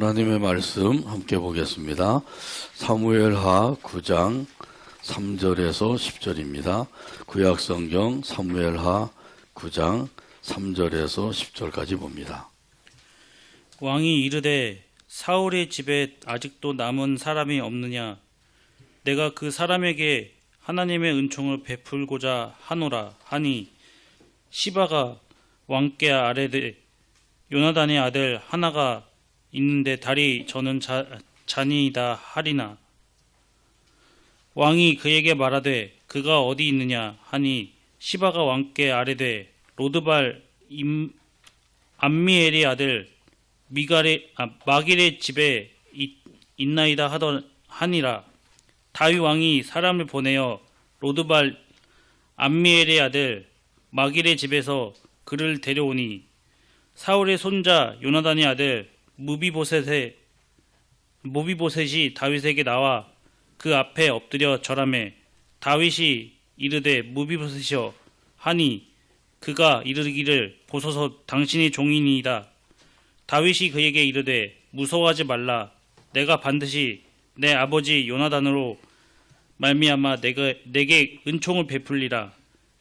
하나님의 말씀 함께 보겠습니다. 사무엘하 9장 3절에서 10절입니다. 구약성경 사무엘하 9장 3절에서 10절까지 봅니다. 왕이 이르되 사울의 집에 아직도 남은 사람이 없느냐? 내가 그 사람에게 하나님의 은총을 베풀고자 하노라 하니 시바가 왕께 아뢰되 요나단의 아들 하나가 있는데 다리 저는 잔이이다 하리나. 왕이 그에게 말하되 그가 어디 있느냐 하니 시바가 왕께 아뢰되 로드발 암미엘의 아들 마길의 집에 있나이다 하니라. 다윗 왕이 사람을 보내어 로드발 암미엘의 아들 마길의 집에서 그를 데려오니 사울의 손자 요나단의 아들 무비보셋이 다윗에게 나와 그 앞에 엎드려 절하매 다윗이 이르되 무비보셋이여 하니 그가 이르기를 보소서 당신이 종이니이다. 다윗이 그에게 이르되 무서워하지 말라. 내가 반드시 내 아버지 요나단으로 말미암아 내게 은총을 베풀리라.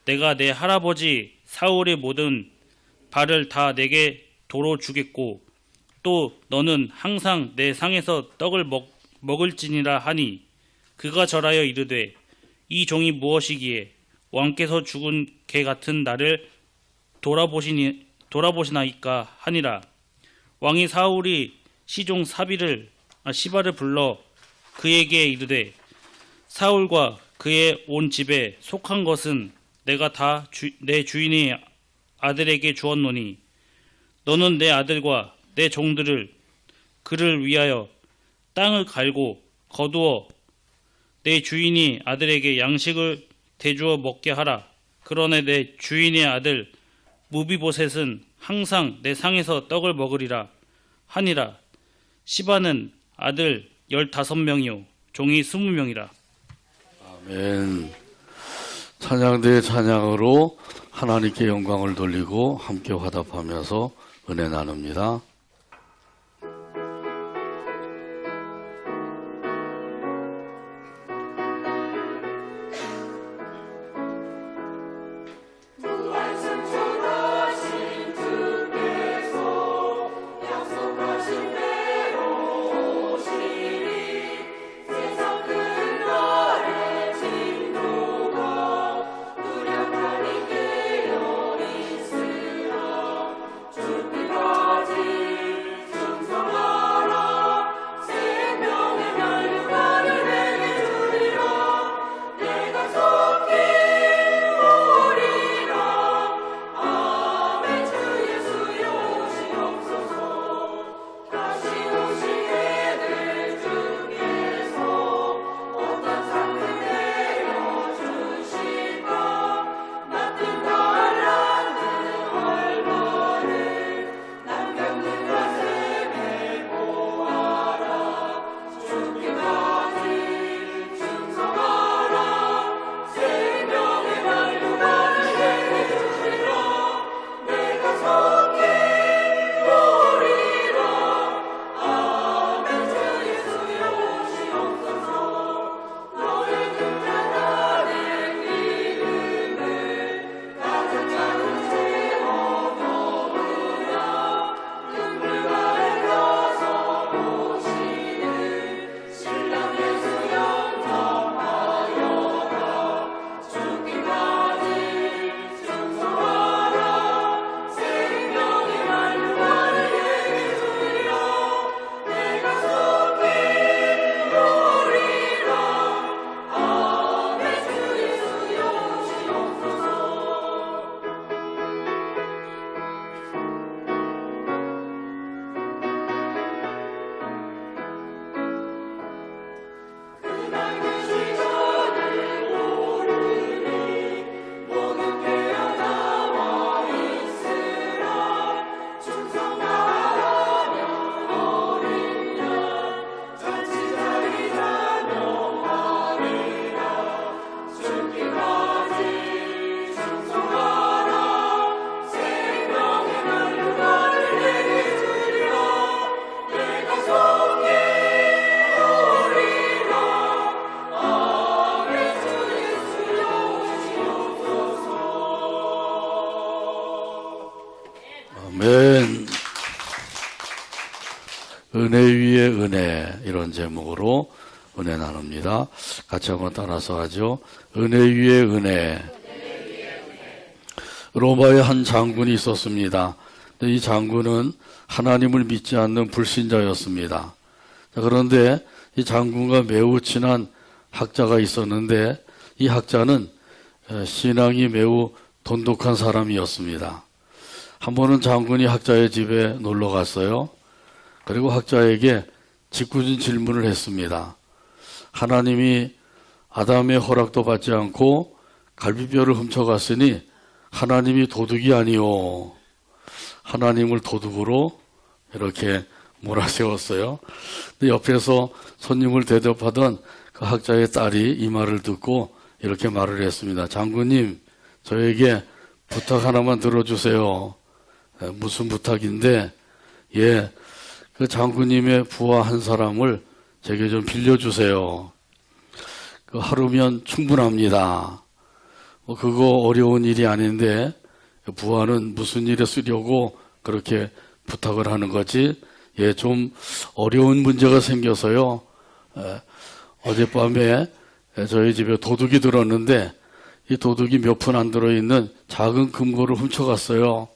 내가 내 할아버지 사울의 모든 발을 다 내게 도로 주겠고 또 너는 항상 내 상에서 떡을 먹을지니라 하니 그가 절하여 이르되 이 종이 무엇이기에 왕께서 죽은 개 같은 나를 돌아보시나이까 하니라. 왕이 사울이 시종 시바를 불러 그에게 이르되 사울과 그의 온 집에 속한 것은 내가 다 내 주인의 아들에게 주었노니 너는 내 아들과 내 종들을 그를 위하여 땅을 갈고 거두어 내 주인이 아들에게 양식을 대주어 먹게 하라. 그러나 내 주인의 아들 무비보셋은 항상 내 상에서 떡을 먹으리라 하니라. 시바는 아들 15명이요 종이 20명이라. 아멘. 찬양대의 찬양으로 하나님께 영광을 돌리고 함께 화답하면서 은혜 나눕니다. 주님까지 은혜 위에 은혜, 이런 제목으로 은혜 나눕니다. 같이 한번 따라서 하죠. 은혜 위에 은혜. 로마에 한 장군이 있었습니다. 이 장군은 하나님을 믿지 않는 불신자였습니다. 그런데 이 장군과 매우 친한 학자가 있었는데, 이 학자는 신앙이 매우 돈독한 사람이었습니다. 한 번은 장군이 학자의 집에 놀러 갔어요. 그리고 학자에게 짓궂은 질문을 했습니다. 하나님이 아담의 허락도 받지 않고 갈비뼈를 훔쳐갔으니 하나님이 도둑이 아니오. 하나님을 도둑으로 이렇게 몰아세웠어요. 근데 옆에서 손님을 대접하던 그 학자의 딸이 이 말을 듣고 이렇게 말을 했습니다. 장군님, 저에게 부탁 하나만 들어주세요. 무슨 부탁인데, 그 장군님의 부하 한 사람을 제게 좀 빌려주세요. 그 하루면 충분합니다. 그거 어려운 일이 아닌데 부하는 무슨 일에 쓰려고 그렇게 부탁을 하는 거지? 좀 어려운 문제가 생겨서요. 어젯밤에 저희 집에 도둑이 들었는데 이 도둑이 몇 푼 안 들어있는 작은 금고를 훔쳐갔어요.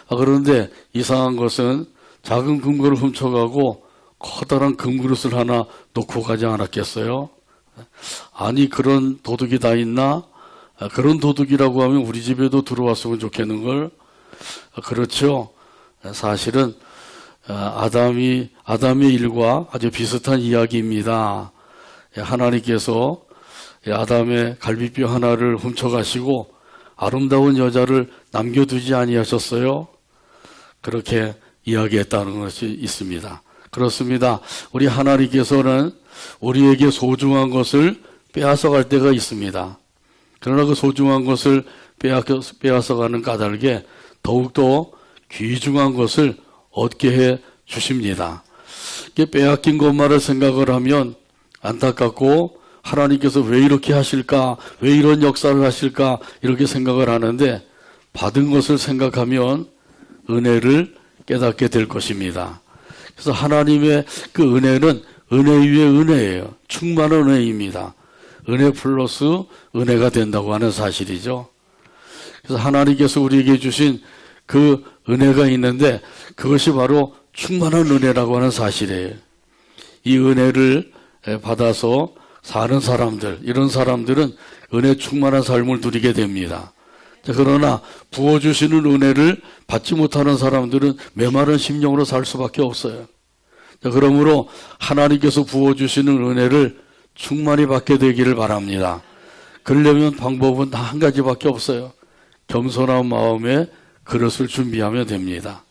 그런데 이상한 것은 작은 금고를 훔쳐가고 커다란 금그릇을 하나 놓고 가지 않았겠어요? 아니, 그런 도둑이 다 있나? 그런 도둑이라고 하면 우리 집에도 들어왔으면 좋겠는걸? 그렇죠. 사실은 아담의 일과 아주 비슷한 이야기입니다. 하나님께서 아담의 갈비뼈 하나를 훔쳐가시고 아름다운 여자를 남겨두지 아니하셨어요. 그렇게 이야기했다는 것이 있습니다. 그렇습니다. 우리 하나님께서는 우리에게 소중한 것을 빼앗아갈 때가 있습니다. 그러나 그 소중한 것을 빼앗아가는 까닭에 더욱더 귀중한 것을 얻게 해 주십니다. 빼앗긴 것만을 생각을 하면 안타깝고 하나님께서 왜 이렇게 하실까? 왜 이런 역사를 하실까? 이렇게 생각을 하는데 받은 것을 생각하면 은혜를 깨닫게 될 것입니다. 그래서 하나님의 그 은혜는 은혜 위에 은혜예요. 충만한 은혜입니다. 은혜 플러스 은혜가 된다고 하는 사실이죠. 그래서 하나님께서 우리에게 주신 그 은혜가 있는데 그것이 바로 충만한 은혜라고 하는 사실이에요. 이 은혜를 받아서 사는 사람들, 이런 사람들은 은혜 충만한 삶을 누리게 됩니다. 그러나 부어주시는 은혜를 받지 못하는 사람들은 메마른 심령으로 살 수밖에 없어요. 그러므로 하나님께서 부어주시는 은혜를 충만히 받게 되기를 바랍니다. 그러려면 방법은 다 한 가지밖에 없어요. 겸손한 마음에 그릇을 준비하면 됩니다.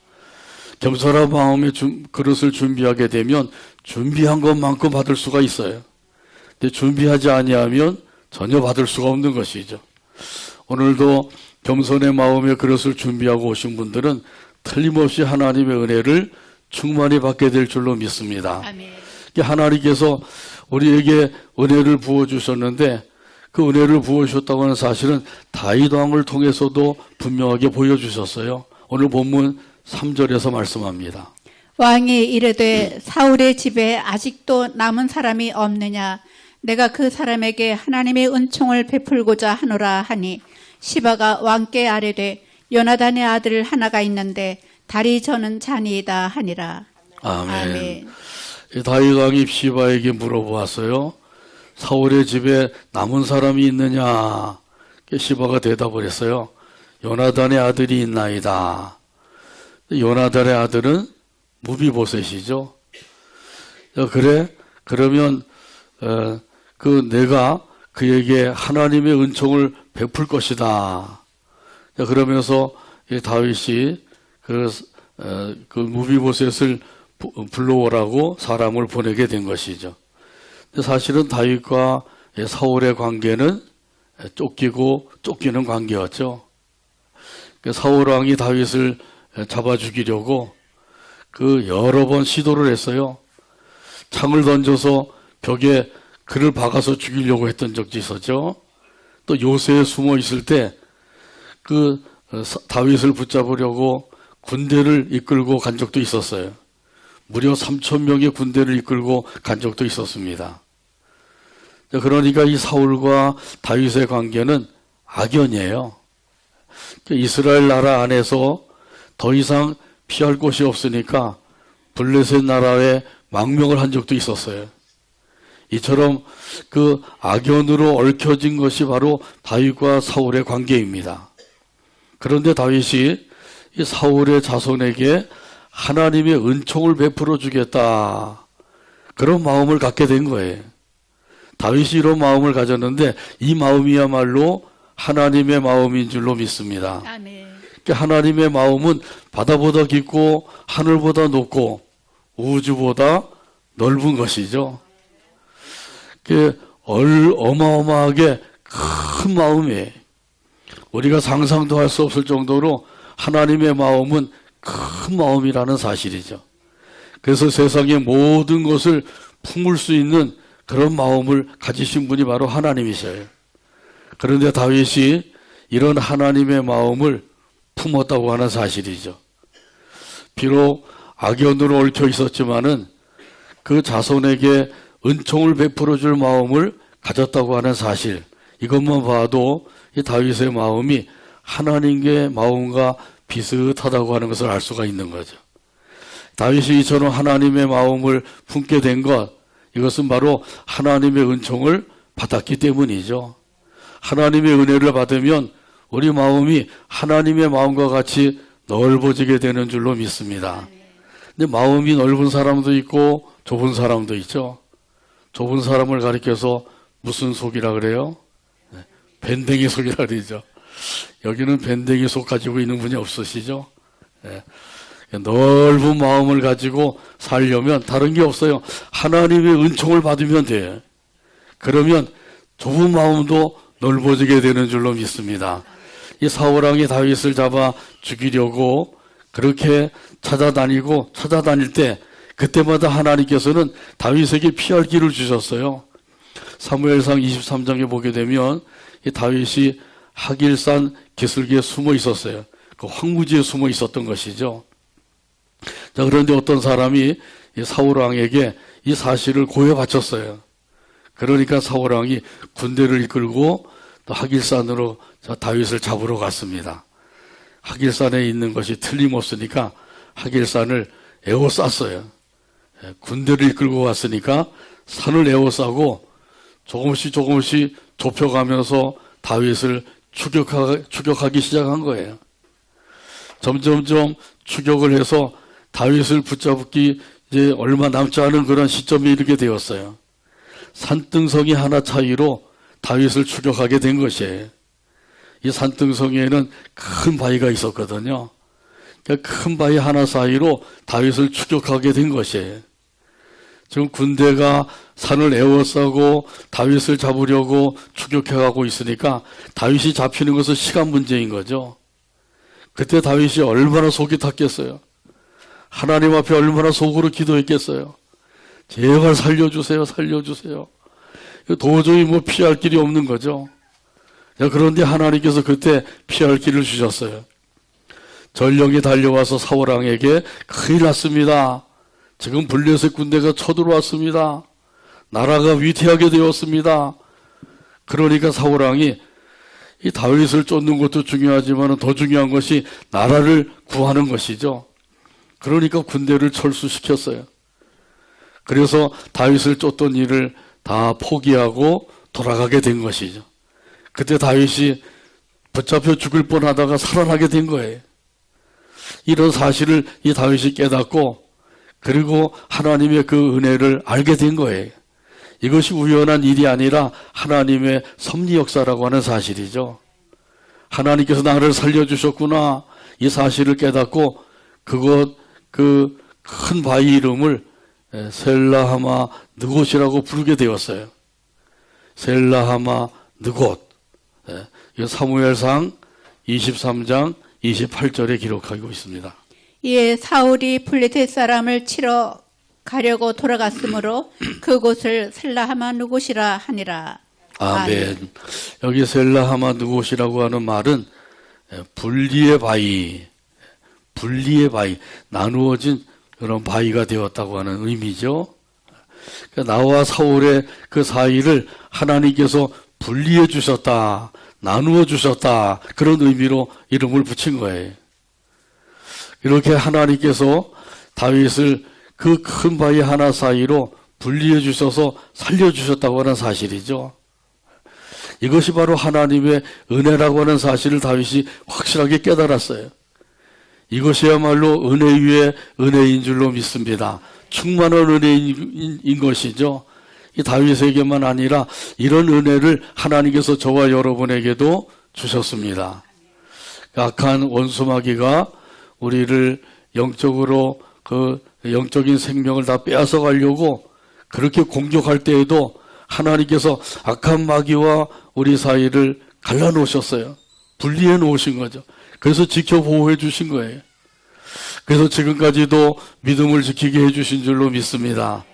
겸손한 마음에 그릇을 준비하게 되면 준비한 것만큼 받을 수가 있어요. 근데 준비하지 아니하면 전혀 받을 수가 없는 것이죠. 오늘도 겸손의 마음에 그릇을 준비하고 오신 분들은 틀림없이 하나님의 은혜를 충만히 받게 될 줄로 믿습니다. 아멘. 하나님께서 우리에게 은혜를 부어주셨는데 그 은혜를 부어주셨다고 하는 사실은 다윗 왕을 통해서도 분명하게 보여주셨어요. 오늘 본문 3절에서 말씀합니다. 왕이 이르되 사울의 집에 아직도 남은 사람이 없느냐? 내가 그 사람에게 하나님의 은총을 베풀고자 하노라 하니 시바가 왕께 아뢰되 요나단의 아들 하나가 있는데 다리 저는 자니이다 하니라. 아멘. 다윗 왕이 시바에게 물어보았어요. 사울의 집에 남은 사람이 있느냐? 시바가 대답을 했어요. 요나단의 아들이 있나이다. 요나단의 아들은 무비보셋이죠. 그래? 그러면 내가 그에게 하나님의 은총을 베풀 것이다. 그러면서 다윗이 그 무비보셋을 불러오라고 사람을 보내게 된 것이죠. 사실은 다윗과 사울의 관계는 쫓기는 관계였죠. 사울 왕이 다윗을 잡아 죽이려고 여러 번 시도를 했어요. 창을 던져서 벽에 그를 박아서 죽이려고 했던 적도 있었죠. 또 요새에 숨어 있을 때 다윗을 붙잡으려고 군대를 이끌고 간 적도 있었어요. 무려 3,000명의 군대를 이끌고 간 적도 있었습니다. 그러니까 이 사울과 다윗의 관계는 악연이에요. 이스라엘 나라 안에서 더 이상 피할 곳이 없으니까 블레셋 나라에 망명을 한 적도 있었어요. 이처럼 그 악연으로 얽혀진 것이 바로 다윗과 사울의 관계입니다. 그런데 다윗이 이 사울의 자손에게 하나님의 은총을 베풀어 주겠다, 그런 마음을 갖게 된 거예요. 다윗이 이런 마음을 가졌는데 이 마음이야말로 하나님의 마음인 줄로 믿습니다. 아멘. 하나님의 마음은 바다보다 깊고 하늘보다 높고 우주보다 넓은 것이죠. 어마어마하게 큰 마음이에요. 우리가 상상도 할 수 없을 정도로 하나님의 마음은 큰 마음이라는 사실이죠. 그래서 세상의 모든 것을 품을 수 있는 그런 마음을 가지신 분이 바로 하나님이셔요. 그런데 다윗이 이런 하나님의 마음을 품었다고 하는 사실이죠. 비록 악연으로 얽혀 있었지만은 그 자손에게 은총을 베풀어 줄 마음을 가졌다고 하는 사실, 이것만 봐도 이 다윗의 마음이 하나님의 마음과 비슷하다고 하는 것을 알 수가 있는 거죠. 다윗이 이처럼 하나님의 마음을 품게 된 것, 이것은 바로 하나님의 은총을 받았기 때문이죠. 하나님의 은혜를 받으면 우리 마음이 하나님의 마음과 같이 넓어지게 되는 줄로 믿습니다. 근데 마음이 넓은 사람도 있고 좁은 사람도 있죠. 좁은 사람을 가리켜서 무슨 속이라 그래요? 밴댕이 속이라 그러죠. 여기는 밴댕이 속 가지고 있는 분이 없으시죠? 넓은 마음을 가지고 살려면 다른 게 없어요. 하나님의 은총을 받으면 돼요. 그러면 좁은 마음도 넓어지게 되는 줄로 믿습니다. 이 사울왕이 다윗을 잡아 죽이려고 그렇게 찾아다닐 때 그때마다 하나님께서는 다윗에게 피할 길을 주셨어요. 사무엘상 23장에 보게 되면 이 다윗이 하길산 기슭에 숨어 있었어요. 그 황무지에 숨어 있었던 것이죠. 자, 그런데 어떤 사람이 이 사울왕에게 이 사실을 고해 바쳤어요. 그러니까 사울왕이 군대를 이끌고 또 하길산으로 다윗을 잡으러 갔습니다. 하길산에 있는 것이 틀림없으니까 하길산을 에워쌌어요. 군대를 이끌고 왔으니까 산을 에워싸고 조금씩 좁혀가면서 다윗을 추격하기 시작한 거예요. 점점점 추격을 해서 다윗을 붙잡기 이제 얼마 남지 않은 그런 시점에 이르게 되었어요. 산등성이 하나 차이로 다윗을 추격하게 된 것이에요. 이 산등성에는 큰 바위가 있었거든요. 큰 바위 하나 사이로 다윗을 추격하게 된 것이에요. 지금 군대가 산을 에워싸고 다윗을 잡으려고 추격해가고 있으니까 다윗이 잡히는 것은 시간 문제인 거죠. 그때 다윗이 얼마나 속이 탔겠어요. 하나님 앞에 얼마나 속으로 기도했겠어요. 제발 살려주세요, 살려주세요. 도저히 피할 길이 없는 거죠. 그런데 하나님께서 그때 피할 길을 주셨어요. 전령이 달려와서 사울왕에게 큰일 났습니다. 지금 블레셋 군대가 쳐들어왔습니다. 나라가 위태하게 되었습니다. 그러니까 사울왕이 이 다윗을 쫓는 것도 중요하지만 더 중요한 것이 나라를 구하는 것이죠. 그러니까 군대를 철수시켰어요. 그래서 다윗을 쫓던 일을 다 포기하고 돌아가게 된 것이죠. 그때 다윗이 붙잡혀 죽을 뻔하다가 살아나게 된 거예요. 이런 사실을 이 다윗이 깨닫고 그리고 하나님의 그 은혜를 알게 된 거예요. 이것이 우연한 일이 아니라 하나님의 섭리 역사라고 하는 사실이죠. 하나님께서 나를 살려주셨구나, 이 사실을 깨닫고 그 큰 바위 이름을 셀라하마 느곳이라고 부르게 되었어요. 셀라하마 느곳. 이 사무엘상 23장 28절에 기록하고 있습니다. 이에 사울이 블레셋 사람을 치러 가려고 돌아갔으므로 그곳을 셀라하마 누곳이라 하니라. 아멘. 여기 셀라하마 누곳이라고 하는 말은 분리의 바위, 나누어진 그런 바위가 되었다고 하는 의미죠. 그러니까 나와 사울의 그 사이를 하나님께서 분리해 주셨다, 나누어 주셨다, 그런 의미로 이름을 붙인 거예요. 이렇게 하나님께서 다윗을 그 큰 바위 하나 사이로 분리해 주셔서 살려주셨다고 하는 사실이죠. 이것이 바로 하나님의 은혜라고 하는 사실을 다윗이 확실하게 깨달았어요. 이것이야말로 은혜 위에 은혜인 줄로 믿습니다. 충만한 은혜인 것이죠. 이 다윗에게만 아니라 이런 은혜를 하나님께서 저와 여러분에게도 주셨습니다. 악한 원수마귀가 우리를 영적으로 그 영적인 생명을 다 빼앗아 가려고 그렇게 공격할 때에도 하나님께서 악한 마귀와 우리 사이를 갈라놓으셨어요. 분리해 놓으신 거죠. 그래서 지켜 보호해 주신 거예요. 그래서 지금까지도 믿음을 지키게 해주신 줄로 믿습니다.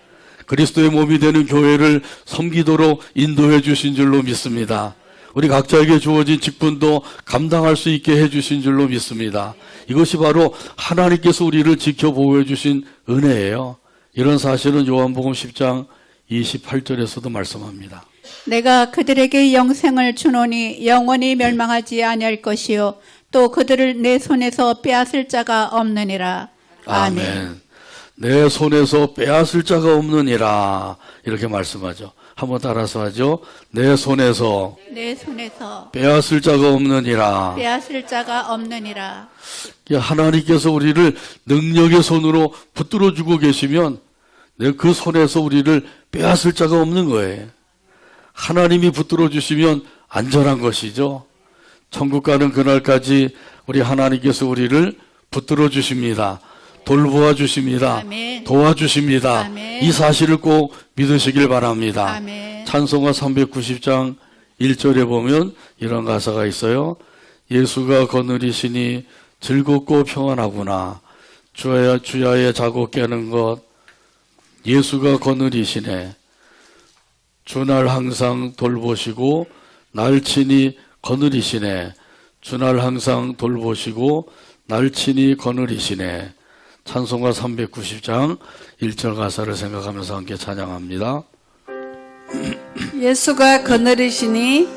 그리스도의 몸이 되는 교회를 섬기도록 인도해 주신 줄로 믿습니다. 우리 각자에게 주어진 직분도 감당할 수 있게 해주신 줄로 믿습니다. 이것이 바로 하나님께서 우리를 지켜 보호해 주신 은혜예요. 이런 사실은 요한복음 10장 28절에서도 말씀합니다. 내가 그들에게 영생을 주노니 영원히 멸망하지 아니할 것이요 또 그들을 내 손에서 빼앗을 자가 없느니라. 아멘. 내 손에서 빼앗을 자가 없느니라. 이렇게 말씀하죠. 한번 따라서 하죠. 내 손에서 빼앗을 자가 없느니라. 빼앗을 자가 없느니라. 하나님께서 우리를 능력의 손으로 붙들어 주고 계시면 그 손에서 우리를 빼앗을 자가 없는 거예요. 하나님이 붙들어 주시면 안전한 것이죠. 천국 가는 그날까지 우리 하나님께서 우리를 붙들어 주십니다. 돌보아 주십니다. 아멘. 도와주십니다. 아멘. 이 사실을 꼭 믿으시길 바랍니다. 아멘. 찬송가 390장 1절에 보면 이런 가사가 있어요. 예수가 거느리시니 즐겁고 평안하구나. 주야의 자고 깨는 것 예수가 거느리시네. 주날 항상 돌보시고 날 친히 거느리시네. 주날 항상 돌보시고 날 친히 거느리시네. 찬송가 390장 1절 가사를 생각하면서 함께 찬양합니다. 예수가 거느리시니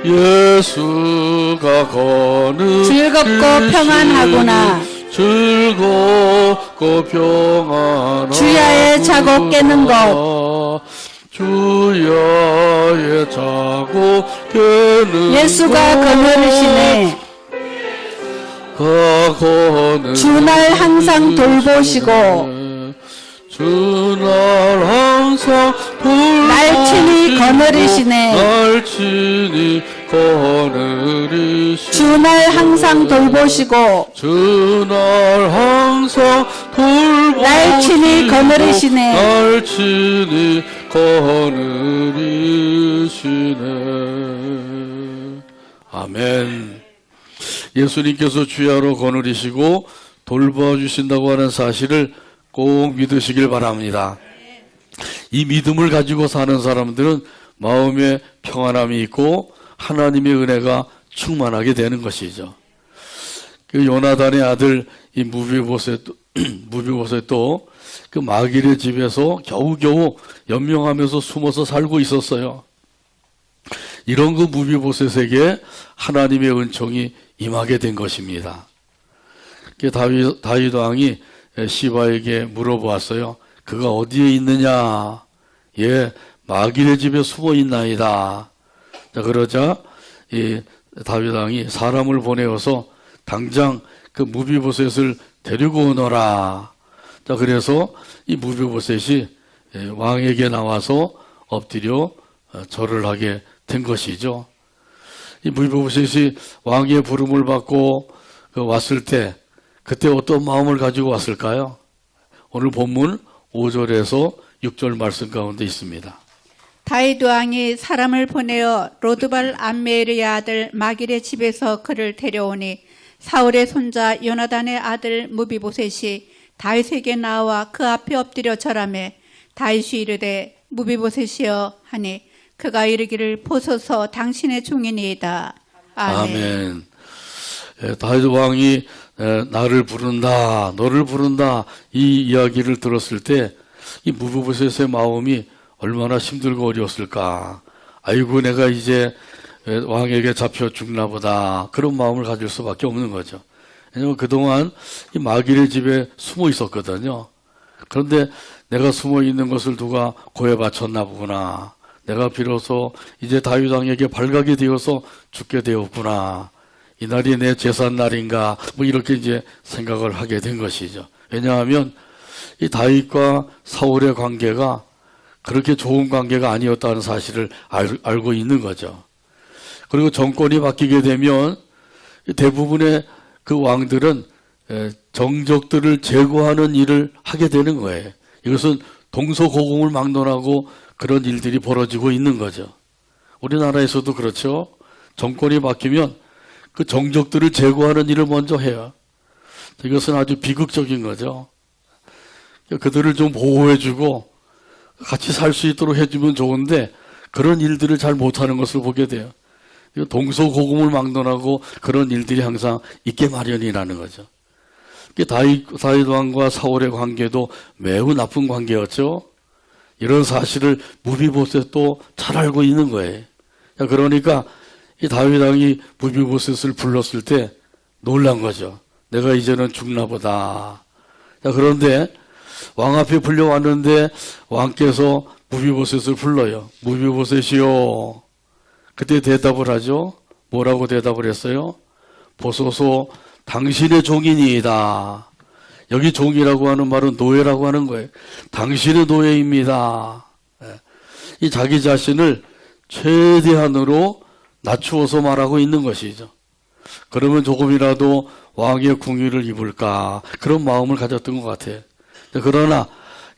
예수가 거느리시니 즐겁고 평안하구나. 즐겁고 평안하구나. 주야의 자고 깨는 것 주야의 자고 깨는 예수가 것 거느리시네. 주날 항상 돌보시고 주날 항상 날 친히 거느리시네. 날 친히 거느리시네. 주날 항상 돌보시고 주날 항상 돌보시고 날 친히 거느리시네. 날 친히 거느리시네. 아멘. 예수님께서 주야로 거느리시고 돌보아 주신다고 하는 사실을 꼭 믿으시길 바랍니다. 이 믿음을 가지고 사는 사람들은 마음에 평안함이 있고 하나님의 은혜가 충만하게 되는 것이죠. 그 요나단의 아들 이 무비보셋도 그 마길의 집에서 겨우겨우 연명하면서 숨어서 살고 있었어요. 이런 그 무비보셋에게 하나님의 은총이 임하게 된 것입니다. 다윗 왕이 시바에게 물어보았어요. 그가 어디에 있느냐? 예, 마길의 집에 숨어 있나이다. 자, 그러자 이 다윗 왕이 사람을 보내어서 당장 그 무비보셋을 데리고 오너라. 자, 그래서 이 무비보셋이 왕에게 나와서 엎드려 절을 하게 된 것이죠. 이 무비보셋이 왕의 부름을 받고 왔을 때 그때 어떤 마음을 가지고 왔을까요? 오늘 본문 5절에서 6절 말씀 가운데 있습니다. 다윗 왕이 사람을 보내어 로드발 암메르의 아들 마길의 집에서 그를 데려오니 사울의 손자 요나단의 아들 무비보셋이 다윗에게 나와 그 앞에 엎드려 절하매 다윗이 이르되 무비보셋이여 하니 그가 이르기를 보소서 당신의 종이니이다. 아멘. 아멘. 다윗 왕이 나를 부른다, 너를 부른다 이 이야기를 들었을 때 이 무비보셋의 마음이 얼마나 힘들고 어려웠을까. 아이고 내가 이제 왕에게 잡혀 죽나 보다 그런 마음을 가질 수밖에 없는 거죠. 왜냐하면 그동안 이 마길의 집에 숨어 있었거든요. 그런데 내가 숨어 있는 것을 누가 고해 바쳤나 보구나. 내가 비로소 이제 다윗 왕에게 발각이 되어서 죽게 되었구나. 이날이 내 제산 날인가 뭐 이렇게 이제 생각을 하게 된 것이죠. 왜냐하면 이 다윗과 사울의 관계가 그렇게 좋은 관계가 아니었다는 사실을 알고 있는 거죠. 그리고 정권이 바뀌게 되면 대부분의 그 왕들은 정적들을 제거하는 일을 하게 되는 거예요. 이것은 동서고금을 막론하고 그런 일들이 벌어지고 있는 거죠. 우리나라에서도 그렇죠. 정권이 바뀌면 그 정적들을 제거하는 일을 먼저 해요. 이것은 아주 비극적인 거죠. 그들을 좀 보호해주고 같이 살 수 있도록 해주면 좋은데 그런 일들을 잘 못하는 것을 보게 돼요. 동서고금을 막론하고 그런 일들이 항상 있게 마련이라는 거죠. 다윗 왕과 사울의 관계도 매우 나쁜 관계였죠. 이런 사실을 무비보셋도 잘 알고 있는 거예요. 그러니까 이 다윗 왕이 무비보셋을 불렀을 때 놀란 거죠. 내가 이제는 죽나 보다. 그런데 왕 앞에 불려왔는데 왕께서 무비보셋을 불러요. 무비보셋이요. 그때 대답을 하죠. 뭐라고 대답을 했어요? 보소서 당신의 종이니이다. 여기 종이라고 하는 말은 노예라고 하는 거예요. 당신의 노예입니다. 이 자기 자신을 최대한으로 낮추어서 말하고 있는 것이죠. 그러면 조금이라도 왕의 궁유를 입을까 그런 마음을 가졌던 것 같아요. 그러나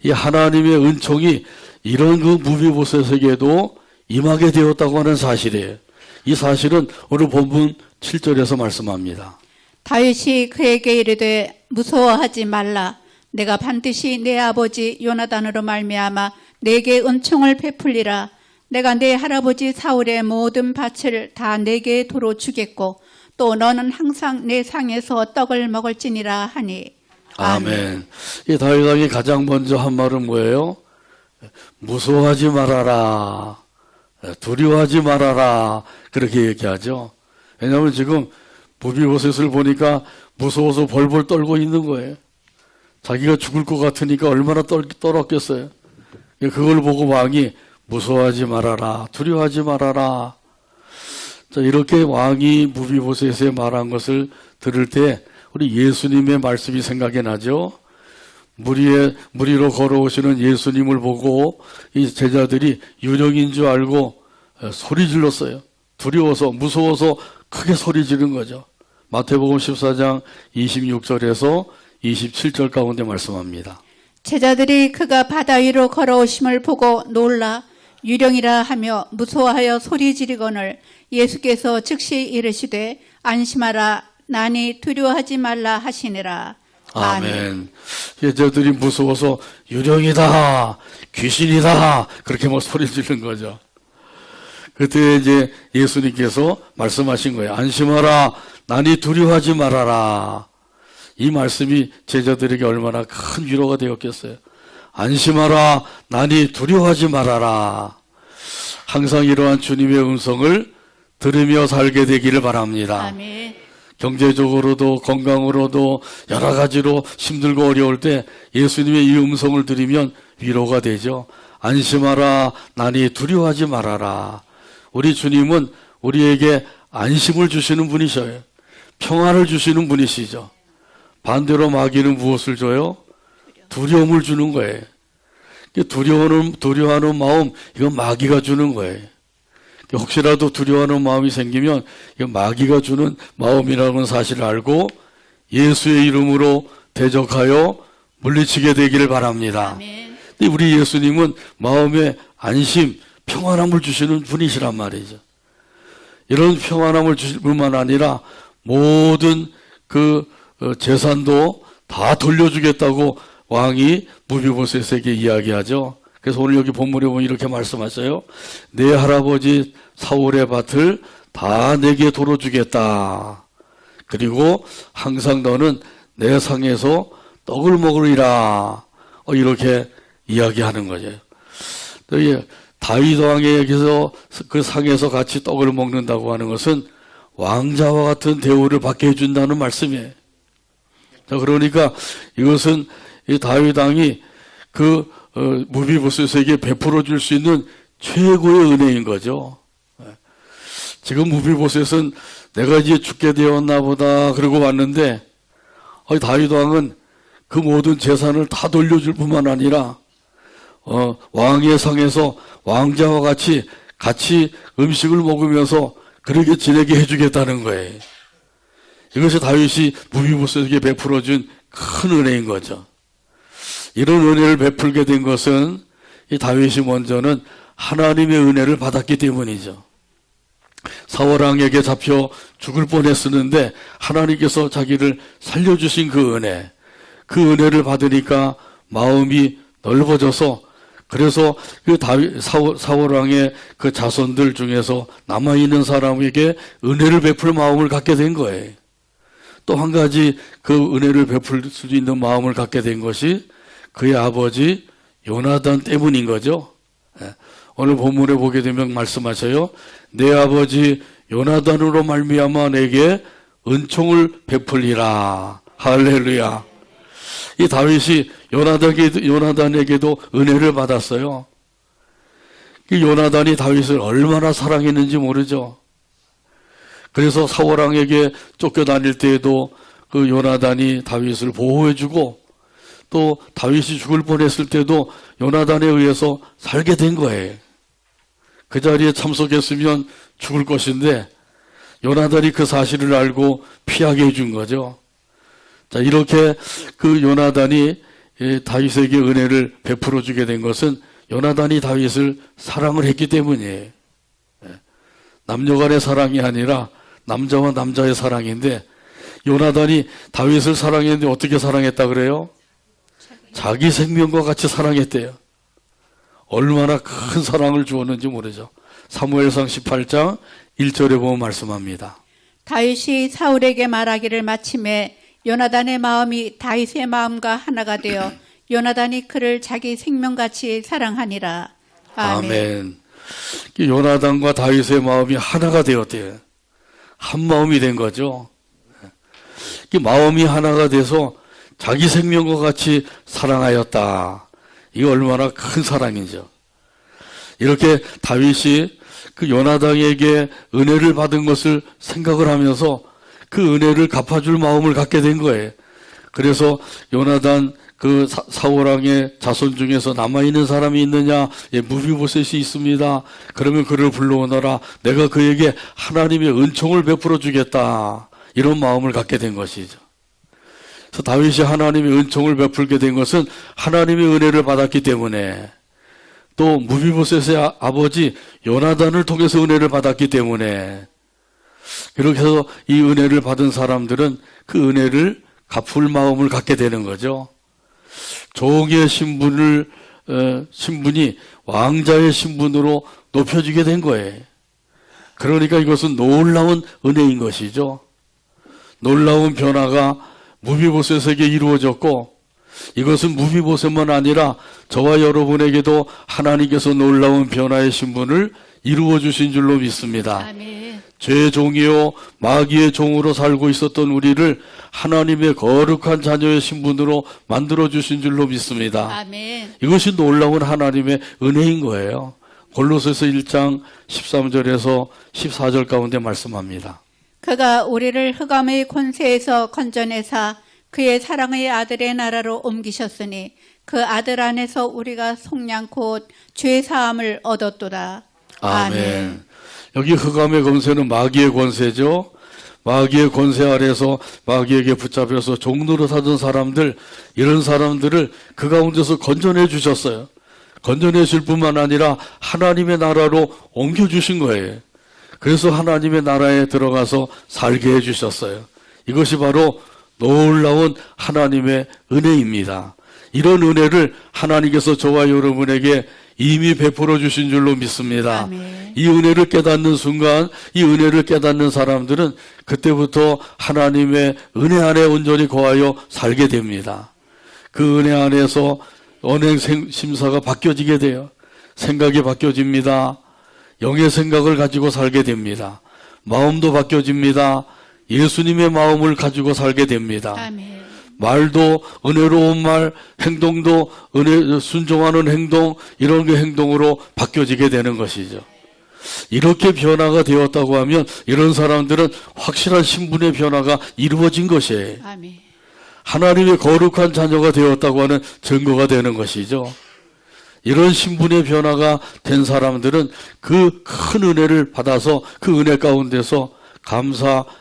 이 하나님의 은총이 이런 그 무비보셋에게도 임하게 되었다고 하는 사실이에요. 이 사실은 오늘 본문 7절에서 말씀합니다. 다윗이 그에게 이르되 무서워하지 말라. 내가 반드시 내 아버지 요나단으로 말미암아 내게 은총을 베풀리라. 내가 내 할아버지 사울의 모든 밭을 다 내게 도로 주겠고 또 너는 항상 내 상에서 떡을 먹을지니라 하니. 아멘. 이 다윗 왕이 가장 먼저 한 말은 뭐예요? 무서워하지 말아라. 두려워하지 말아라. 그렇게 얘기하죠. 왜냐하면 지금 무비보셋을 보니까 무서워서 벌벌 떨고 있는 거예요. 자기가 죽을 것 같으니까 얼마나 떨었겠어요. 그걸 보고 왕이 무서워하지 말아라. 두려워하지 말아라. 자, 이렇게 왕이 무비보셋에 말한 것을 들을 때 우리 예수님의 말씀이 생각이 나죠. 무리로 걸어오시는 예수님을 보고 이 제자들이 유령인 줄 알고 소리 질렀어요. 두려워서 무서워서 크게 소리 지른 거죠. 마태복음 14장 26절에서 27절 가운데 말씀합니다. 제자들이 그가 바다 위로 걸어오심을 보고 놀라 유령이라 하며 무서워하여 소리 지르거늘 예수께서 즉시 이르시되 안심하라 나니 두려워하지 말라 하시니라. 아멘. 제자들이 무서워서 유령이다, 귀신이다 그렇게 뭐 소리 지르는 거죠. 그때 이제 예수님께서 말씀하신 거예요. 안심하라, 나니 두려워하지 말아라. 이 말씀이 제자들에게 얼마나 큰 위로가 되었겠어요. 안심하라, 나니 두려워하지 말아라. 항상 이러한 주님의 음성을 들으며 살게 되기를 바랍니다. 아멘. 경제적으로도 건강으로도 여러 가지로 힘들고 어려울 때 예수님의 이 음성을 들으면 위로가 되죠. 안심하라, 나니 두려워하지 말아라. 우리 주님은 우리에게 안심을 주시는 분이셔요. 평안을 주시는 분이시죠. 반대로 마귀는 무엇을 줘요? 두려움을 주는 거예요. 두려워하는 마음, 이건 마귀가 주는 거예요. 혹시라도 두려워하는 마음이 생기면 이건 마귀가 주는 마음이라는 사실을 알고 예수의 이름으로 대적하여 물리치게 되기를 바랍니다. 아멘. 우리 예수님은 마음에 안심, 평안함을 주시는 분이시란 말이죠. 이런 평안함을 주실 뿐만 아니라 모든 그 재산도 다 돌려주겠다고 왕이 무비보셋에게 이야기하죠. 그래서 오늘 여기 본문에 보면 이렇게 말씀하셔요. 내 할아버지 사울의 밭을 다 내게 도로 주겠다. 그리고 항상 너는 내 상에서 떡을 먹으리라. 이렇게 이야기하는 거죠. 다윗 왕에게서 그 상에서 같이 떡을 먹는다고 하는 것은 왕자와 같은 대우를 받게 해준다는 말씀이에요. 자, 그러니까 이것은 이 다윗 왕이 그 무비보셋에게 베풀어 줄 수 있는 최고의 은혜인 거죠. 지금 무비보셋은 내가 이제 죽게 되었나 보다 그러고 왔는데 다윗 왕은 그 모든 재산을 다 돌려줄 뿐만 아니라 왕의 상에서 왕자와 같이 음식을 먹으면서 그렇게 지내게 해주겠다는 거예요. 이것이 다윗이 무비보셋에게 베풀어준 큰 은혜인 거죠. 이런 은혜를 베풀게 된 것은 이 다윗이 먼저는 하나님의 은혜를 받았기 때문이죠. 사울왕에게 잡혀 죽을 뻔했었는데 하나님께서 자기를 살려주신 그 은혜를 받으니까 마음이 넓어져서 그래서 그 사울왕의 그 자손들 중에서 남아있는 사람에게 은혜를 베풀 마음을 갖게 된 거예요. 또 한 가지 그 은혜를 베풀 수 있는 마음을 갖게 된 것이 그의 아버지 요나단 때문인 거죠. 오늘 본문에 보게 되면 말씀하셔요. 내 아버지 요나단으로 말미암아 내게 은총을 베풀리라. 할렐루야. 이 다윗이 요나단에게도 은혜를 받았어요. 이 요나단이 다윗을 얼마나 사랑했는지 모르죠. 그래서 사울왕에게 쫓겨다닐 때에도 그 요나단이 다윗을 보호해주고 또 다윗이 죽을 뻔했을 때도 요나단에 의해서 살게 된 거예요. 그 자리에 참석했으면 죽을 것인데 요나단이 그 사실을 알고 피하게 해준 거죠. 자, 이렇게 그 요나단이 다윗에게 은혜를 베풀어 주게 된 것은 요나단이 다윗을 사랑을 했기 때문이에요. 남녀 간의 사랑이 아니라 남자와 남자의 사랑인데 요나단이 다윗을 사랑했는데 어떻게 사랑했다 그래요? 자기 생명과 같이 사랑했대요. 얼마나 큰 사랑을 주었는지 모르죠. 사무엘상 18장 1절에 보면 말씀합니다. 다윗이 사울에게 말하기를 마침에 요나단의 마음이 다윗의 마음과 하나가 되어 요나단이 그를 자기 생명같이 사랑하니라. 아멘. 요나단과 다윗의 마음이 하나가 되었대요. 한 마음이 된 거죠. 마음이 하나가 돼서 자기 생명과 같이 사랑하였다. 이거 얼마나 큰 사랑이죠. 이렇게 다윗이 그 요나단에게 은혜를 받은 것을 생각을 하면서 그 은혜를 갚아줄 마음을 갖게 된 거예요. 그래서 요나단 그 사울왕의 자손 중에서 남아있는 사람이 있느냐? 예, 무비보셋이 있습니다. 그러면 그를 불러오너라. 내가 그에게 하나님의 은총을 베풀어 주겠다. 이런 마음을 갖게 된 것이죠. 그래서 다윗이 하나님의 은총을 베풀게 된 것은 하나님의 은혜를 받았기 때문에 또 무비보셋의 아버지 요나단을 통해서 은혜를 받았기 때문에 그렇게 해서 이 은혜를 받은 사람들은 그 은혜를 갚을 마음을 갖게 되는 거죠. 종의 신분이 왕자의 신분으로 높여지게 된 거예요. 그러니까 이것은 놀라운 은혜인 것이죠. 놀라운 변화가 무비보셋에게 이루어졌고 이것은 무비보셋만 아니라 저와 여러분에게도 하나님께서 놀라운 변화의 신분을 이루어 주신 줄로 믿습니다. 아멘. 죄의 종이요 마귀의 종으로 살고 있었던 우리를 하나님의 거룩한 자녀의 신분으로 만들어 주신 줄로 믿습니다. 아멘. 이것이 놀라운 하나님의 은혜인 거예요. 골로새서 1장 13절에서 14절 가운데 말씀합니다. 그가 우리를 흑암의 권세에서 건져내사 그의 사랑의 아들의 나라로 옮기셨으니 그 아들 안에서 우리가 속량 곧 죄 사함을 얻었도다. 아멘. 여기 흑암의 권세는 마귀의 권세죠. 마귀의 권세 아래서 마귀에게 붙잡혀서 종로로 사던 사람들, 이런 사람들을 그 가운데서 건져내 주셨어요. 건져내실 뿐만 아니라 하나님의 나라로 옮겨주신 거예요. 그래서 하나님의 나라에 들어가서 살게 해주셨어요. 이것이 바로 놀라운 하나님의 은혜입니다. 이런 은혜를 하나님께서 저와 여러분에게 이미 베풀어 주신 줄로 믿습니다. 아멘. 이 은혜를 깨닫는 순간, 이 은혜를 깨닫는 사람들은 그때부터 하나님의 은혜 안에 온전히 거하여 살게 됩니다. 그 은혜 안에서 언행 심사가 바뀌어지게 돼요. 생각이 바뀌어집니다. 영의 생각을 가지고 살게 됩니다. 마음도 바뀌어집니다. 예수님의 마음을 가지고 살게 됩니다. 아멘. 말도 은혜로운 말, 행동도 순종하는 행동, 이런 게 행동으로 바뀌어지게 되는 것이죠. 이렇게 변화가 되었다고 하면 이런 사람들은 확실한 신분의 변화가 이루어진 것이에요. 아멘. 하나님의 거룩한 자녀가 되었다고 하는 증거가 되는 것이죠. 이런 신분의 변화가 된 사람들은 그 큰 은혜를 받아서 그 은혜 가운데서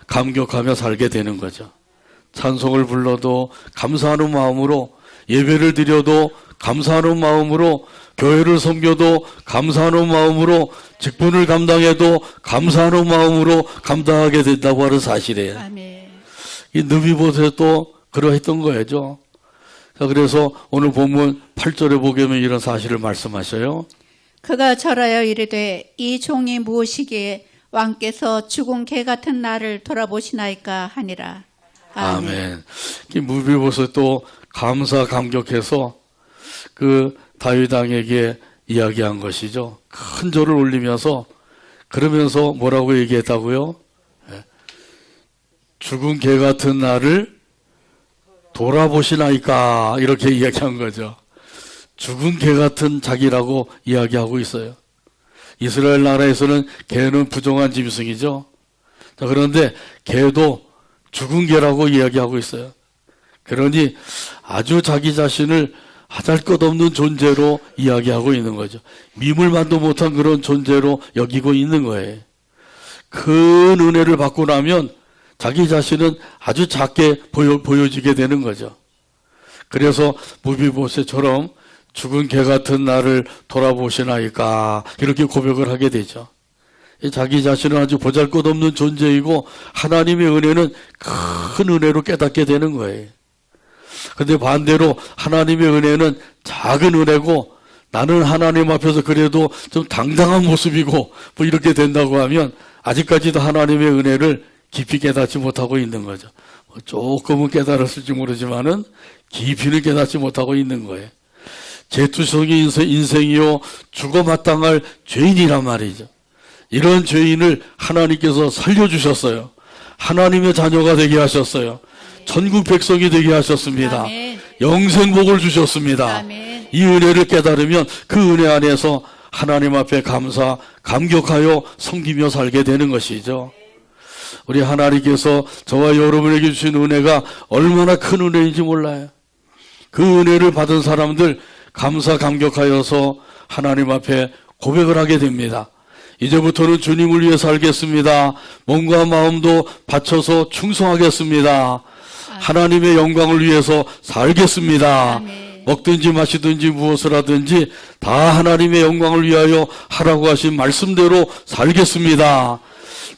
감격하며 살게 되는 거죠. 찬송을 불러도 감사하는 마음으로, 예배를 드려도 감사하는 마음으로, 교회를 섬겨도 감사하는 마음으로, 직분을 감당해도 감사하는 마음으로 감당하게 된다고 하는 사실이에요. 아멘. 이 느비봇에도 그러했던 거죠. 자, 그래서 오늘 본문 8절에 보게 되면 이런 사실을 말씀하셔요. 그가 절하여 이르되 이 종이 무엇이기에 왕께서 죽은 개 같은 나를 돌아보시나이까 하니라. 아멘. 이 무비봇에 또 감격해서 그 다윗 왕에게 이야기한 것이죠. 큰 절을 올리면서 그러면서 뭐라고 얘기했다고요? 죽은 개 같은 나를 돌아보시나이까 이렇게 이야기한 거죠. 죽은 개 같은 자기라고 이야기하고 있어요. 이스라엘 나라에서는 개는 부정한 짐승이죠. 자, 그런데 개도 죽은 개라고 이야기하고 있어요. 그러니 아주 자기 자신을 하잘것없는 존재로 이야기하고 있는 거죠. 미물만도 못한 그런 존재로 여기고 있는 거예요. 큰 은혜를 받고 나면 자기 자신은 아주 작게 보여지게 되는 거죠. 그래서 무비보셋처럼 죽은 개 같은 나를 돌아보시나이까 이렇게 고백을 하게 되죠. 자기 자신은 아주 보잘것없는 존재이고 하나님의 은혜는 큰 은혜로 깨닫게 되는 거예요. 그런데 반대로 하나님의 은혜는 작은 은혜고 나는 하나님 앞에서 그래도 좀 당당한 모습이고 뭐 이렇게 된다고 하면 아직까지도 하나님의 은혜를 깊이 깨닫지 못하고 있는 거죠. 조금은 깨달았을지 모르지만은 깊이는 깨닫지 못하고 있는 거예요. 재투성이 인생이요 죽어 마땅할 죄인이란 말이죠. 이런 죄인을 하나님께서 살려주셨어요. 하나님의 자녀가 되게 하셨어요. 천국 백성이 되게 하셨습니다. 아멘. 영생복을 주셨습니다. 아멘. 이 은혜를 깨달으면 그 은혜 안에서 하나님 앞에 감격하여 섬기며 살게 되는 것이죠. 우리 하나님께서 저와 여러분에게 주신 은혜가 얼마나 큰 은혜인지 몰라요. 그 은혜를 받은 사람들 감격하여서 하나님 앞에 고백을 하게 됩니다. 이제부터는 주님을 위해 살겠습니다. 몸과 마음도 바쳐서 충성하겠습니다. 하나님의 영광을 위해서 살겠습니다. 아멘. 먹든지 마시든지 무엇을 하든지 다 하나님의 영광을 위하여 하라고 하신 말씀대로 살겠습니다.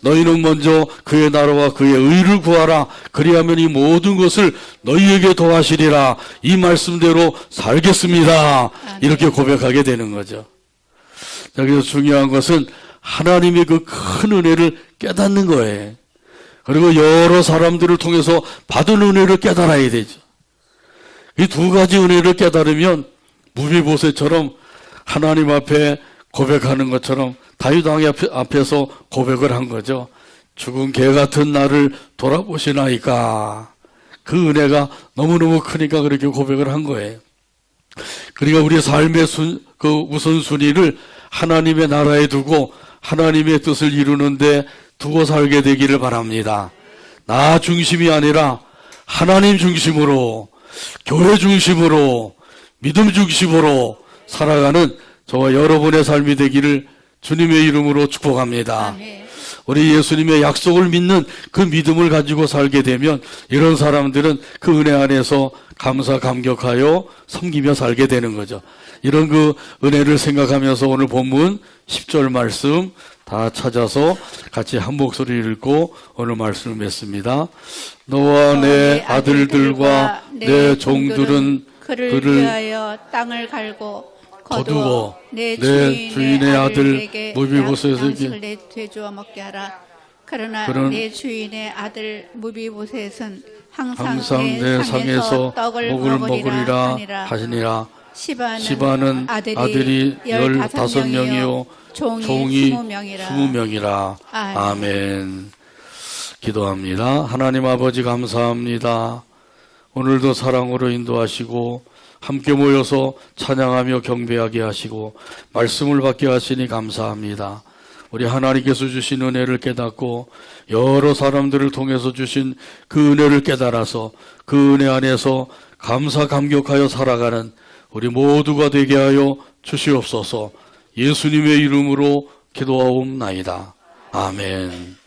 너희는 먼저 그의 나라와 그의 의를 구하라. 그리하면 이 모든 것을 너희에게 더하시리라. 이 말씀대로 살겠습니다. 이렇게 고백하게 되는 거죠. 여기서 중요한 것은 하나님의 그 큰 은혜를 깨닫는 거예요. 그리고 여러 사람들을 통해서 받은 은혜를 깨달아야 되죠. 이 두 가지 은혜를 깨달으면 무비보셋처럼 하나님 앞에 고백하는 것처럼 다윗 왕 앞에서 고백을 한 거죠. 죽은 개 같은 나를 돌아보시나이까. 그 은혜가 너무너무 크니까 그렇게 고백을 한 거예요. 그러니까 우리 삶의 그 우선순위를 하나님의 나라에 두고 하나님의 뜻을 이루는데 두고 살게 되기를 바랍니다. 나 중심이 아니라 하나님 중심으로, 교회 중심으로, 믿음 중심으로 살아가는 저와 여러분의 삶이 되기를 주님의 이름으로 축복합니다. 아멘. 우리 예수님의 약속을 믿는 그 믿음을 가지고 살게 되면 이런 사람들은 그 은혜 안에서 감격하여 섬기며 살게 되는 거죠. 이런 그 은혜를 생각하면서 오늘 본문 10절 말씀 다 찾아서 같이 한 목소리 읽고 오늘 말씀을 맺습니다. 너와 내 아들들과 내 종들은 그를 위하여 땅을 갈고 거두어 내 내 주인의 아들 아들에게 무비보셋에게 양식을 내주어 먹게 하라. 그러나 내 주인의 아들 무비보셋은 항상 내 상에서 떡을 먹으리라 하시니라. 시바는 시바는 아들이 15명이요 종이 20명이라. 아멘. 기도합니다. 하나님 아버지 감사합니다. 오늘도 사랑으로 인도하시고 함께 모여서 찬양하며 경배하게 하시고 말씀을 받게 하시니 감사합니다. 우리 하나님께서 주신 은혜를 깨닫고 여러 사람들을 통해서 주신 그 은혜를 깨달아서 그 은혜 안에서 감사 감격하여 살아가는 우리 모두가 되게 하여 주시옵소서. 예수님의 이름으로 기도하옵나이다. 아멘.